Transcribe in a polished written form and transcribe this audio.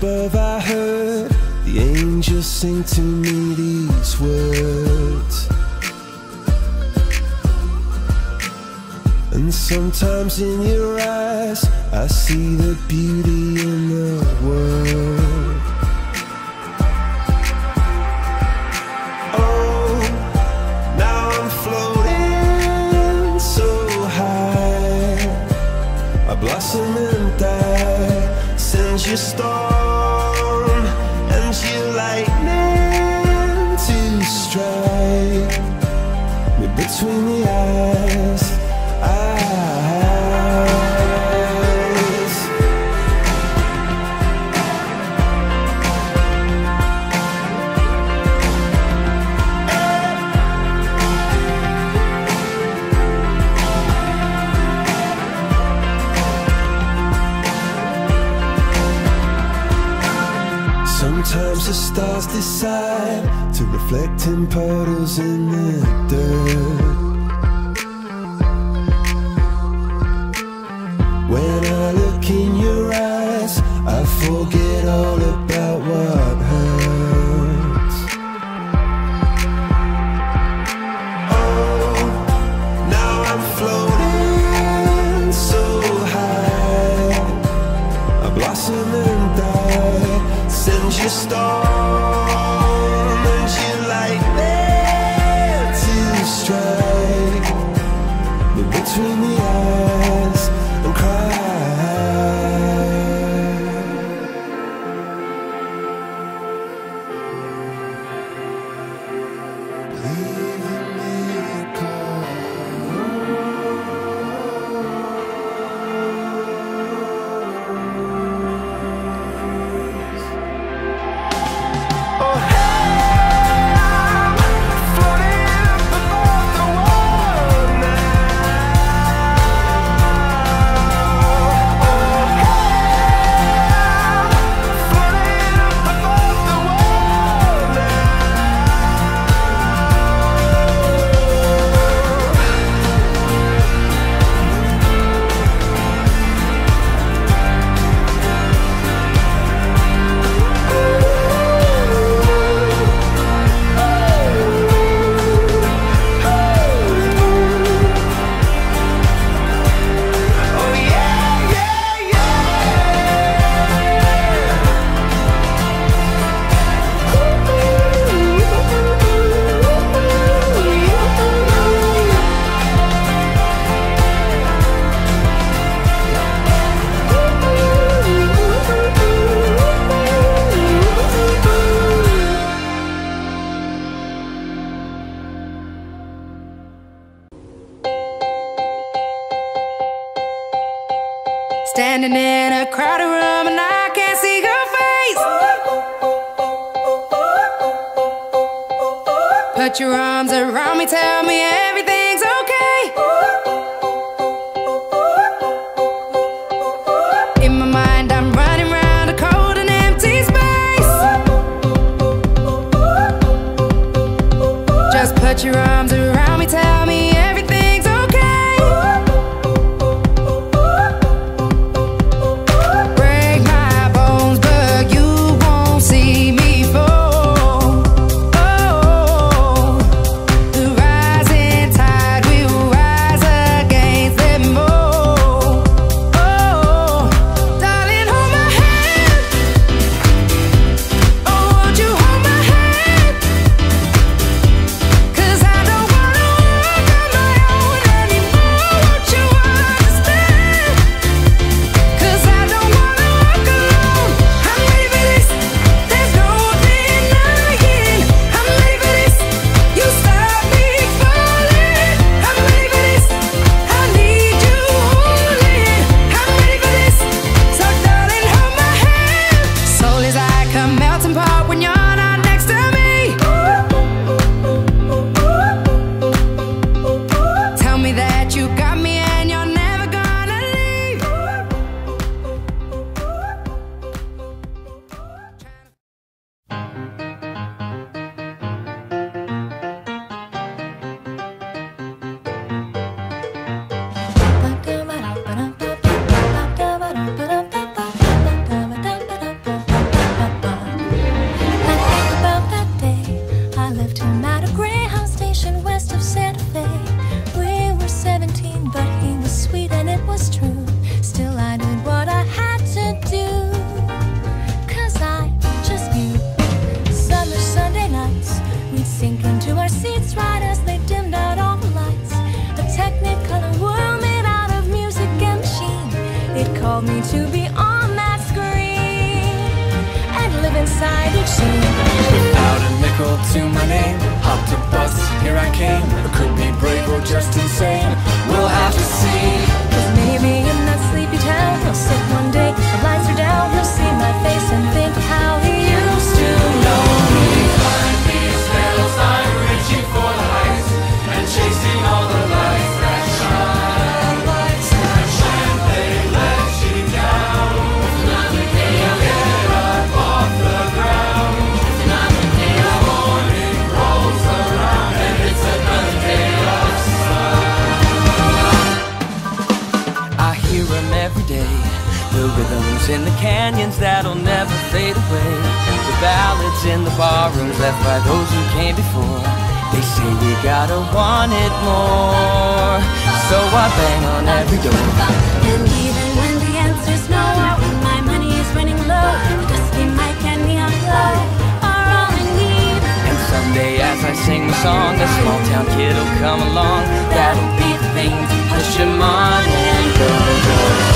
above I heard the angels sing to me these words. And sometimes in your eyes I see the beauty in the world. Oh, now I'm floating so high. I blossom and die, sends your storm and your lightning to strike me between the eyes. Sometimes the stars decide to reflect in puddles in the dirt. When I look in your eyes, I forget all about what hurts. Oh, now I'm floating so high. I blossom and die, send your storm and your lightning to strike me between the eyes and cry. Believe in Standing in a crowded room and I can't see your face. Put your arms around me, tell me everything's okay. In my mind I'm running round a cold and empty space. Just put your arms around me, tell me everything's okay. Rising tide will rise called me to be on that screen and live inside each scene. Without a nickel to my name, hopped a bus, here I came. I could be brave or just insane, we'll have to see. 'Cause maybe in that sleepy town you'll sit one day, the lights are down, you'll see my face and think how he used to know me. Behind these veils I'm reaching for the heights and chasing all the lights that shine. When they let you down, you get up off the ground. The morning rolls around and it's another day of sun. I hear them every day, the rhythms in the canyons that'll never fade away, the ballads in the barrooms left by those who came before. They say we gotta want it more, so I bang on every door. And even when the answer's no, when my money is running low, the dusty mic and neon glow are all I need. And someday as I sing the song, a small town kid will come along. That'll be the thing to push him on and go.